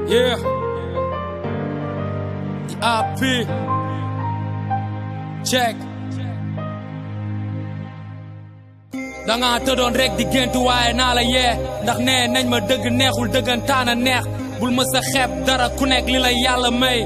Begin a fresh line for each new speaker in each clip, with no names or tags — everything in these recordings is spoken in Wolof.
Yeah. The AP. Check. danga tëddoon rek di géntu waaye naa la yee ndax nee nañ ma dëgg neexul dëggantaan a neex bul ma sa xeeb dara ku nekk li la yàlla may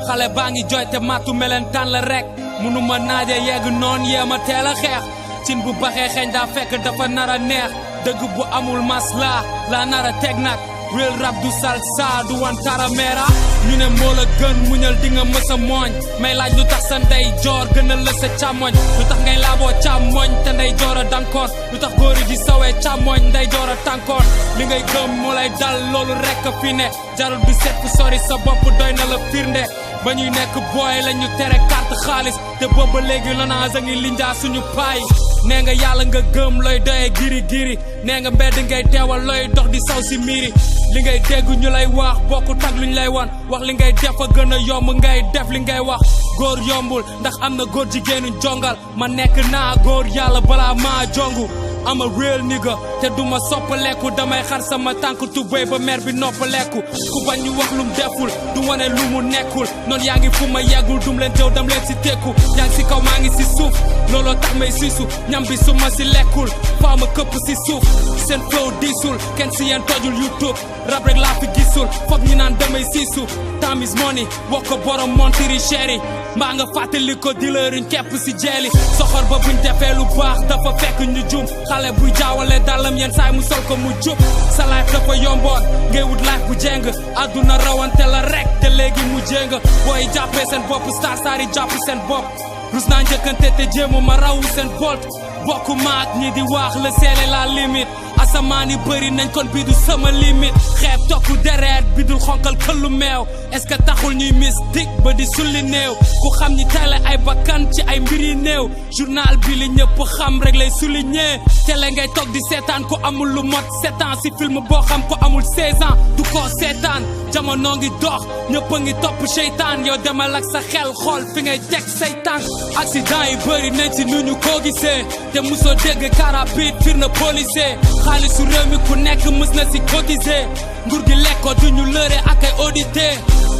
xale baa ngi jooy te màttu melentaan la rek munuma naaje yegg noon yee ma teel a xeex cin bu baxee xeeñ daa fekk dafa nar a neex dëgg bu amul masla la nar a teg nag real rap du salsa du wantara meera ñu ne moo la gën muñal di nga mës a mooñ may laaj lu tax sa ndey joor gënal la sa càmmoñ lu tax ngay laaboo càmmoñ te ndey joor a dankoon lu tax góor yi di sawee càmmoñ ndey joor a tànkoon li ngay gëm moo lay dal loolu rekk fi ne jarul bi set fu sori sa bopp doy na la firnde ba ñuy nekk booy la ñu tere carte xaalis te booba léegi Lonase a ngi linjaa suñu paay nee nga yàlla nga gëm looy doyee giri giri nee nga mbedd ngay teewal looy dox di saw si miiri li ngay dégg ñu lay wax bokku tag luñ lay wan wax li ngay def a gën a yomb ngay def li ngay wax góor yombul ndax am na góor jigéenu jongal ma nekk naa góor yàlla balaa maa jongu I'm a real nigga te duma soppaleku damay xar sama tànk tubéy ba mer bi noppaleku ku bañ ñu wax lum deful du wane lu mu nekkul noonu yaa ngi fu ma yeggul dum leen jëw dam leen si tekku yaa ngi si kaw maa ngi si suuf looloo tax may siisu ñam bi su ma si lekkul faa ma këpp si suuf seen flow diisul kenn si yeen tojul YouTube rap rek laa fi gisul foog ñi naan damay siisu time is money wax ko borom montiri chéri mbaa nga fàttali ko dilëriñ kepp si jeeli soxor ba buñ defee lu baax dafa fekk ñu jum xale buy jaawale dàllam yenn saay mu sol ko mu jub sa life dafa yomboon ngay wut life bu jéng àdduna rawante la rek te léegi mu jéng booy jàppee seen bopp star yi jàpp seen bopp rus naa njëkkante te jéemu ma rawu seen bolt bokku maak ñi di wax le seele la limite asamaan yi bëri nañ kon bii du sama limite xeeb tokku deret bi dul xonkal këllu meew est-ce que taxul ñuy mystique ba di sulli néew ku xam ñi tele ay bakkan ci ay mbiri néew journal bi li ñëpp xam rek lay souligner télé ngay toog di seetaan ku amul lu mot 7 ans si film boo xam ko amul 16 ans du ko seetaan jamono ngi dox ñëpp a ngi topp seytaan yow demal ak sa xel xool fi ngay teg say tànk accident yi bëri nañ si nu ñu ko gisee te musoo dégg carapide fir na policier xaalisu réew mi ku nekk mës na si cotiser nguur gi lekko duñu lëre ak ay audité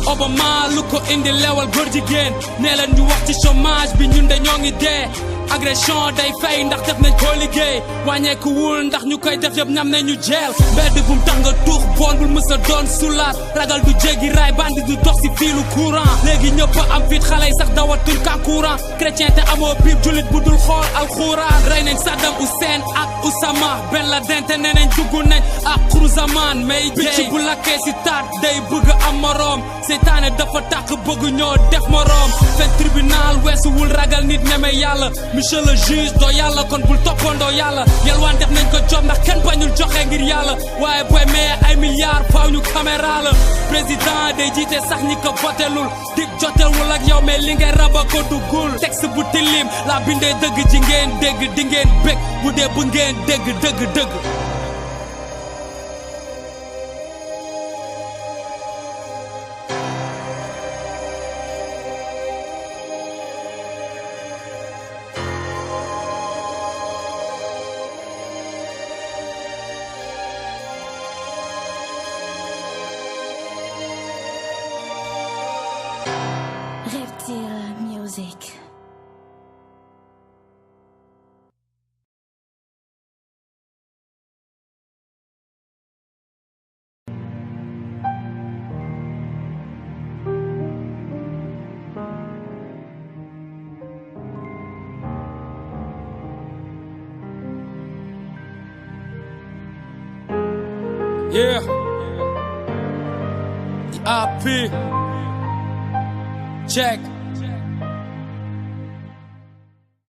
Obama lu ko indi lewal góor jigéen nee leen ñu wax ci chômage bi ñun de ñoo ngi dee agression day fay ndax def nañ koo liggéey wàññeeku wul ndax ñu koy def yëpp ñam nañu jeel mbedd bum tax nga tuux bon bul mës a doon sulaat ragal du jéggi raay bandi du dox si fiilu courant léegi ñëpp am fit xale yi sax dawatul kankurang chrétien te amoo biib julit bu dul xool alxuraan rey nañ Saddam Hussein ak Oussama Ben Laden te nee nañ dugg nañ ak Cruzman may picc bu lakkee si taat day bëgg am moroom seytaane dafa tàq bëgg ñoo def moroom fen tribunal weesuwul ragal nit ñeme yàlla monsieur le juge doo yàlla kon bul toppandoo yàlla yalwaan def nañ ko job ndax kenn bañul joxe ngir yàlla waaye booy maye ay milliards faaw ñu caméra la président day jiite sax ñi ko votelul dig jotewul ak yow mais li ngay raba ko duggul texte bu tilim la bindee dëgg ji ngeen dégg di ngeen bég bu dee bu ngeen dégg dëgg
Reptile Music.
Yeah. The AP. Check.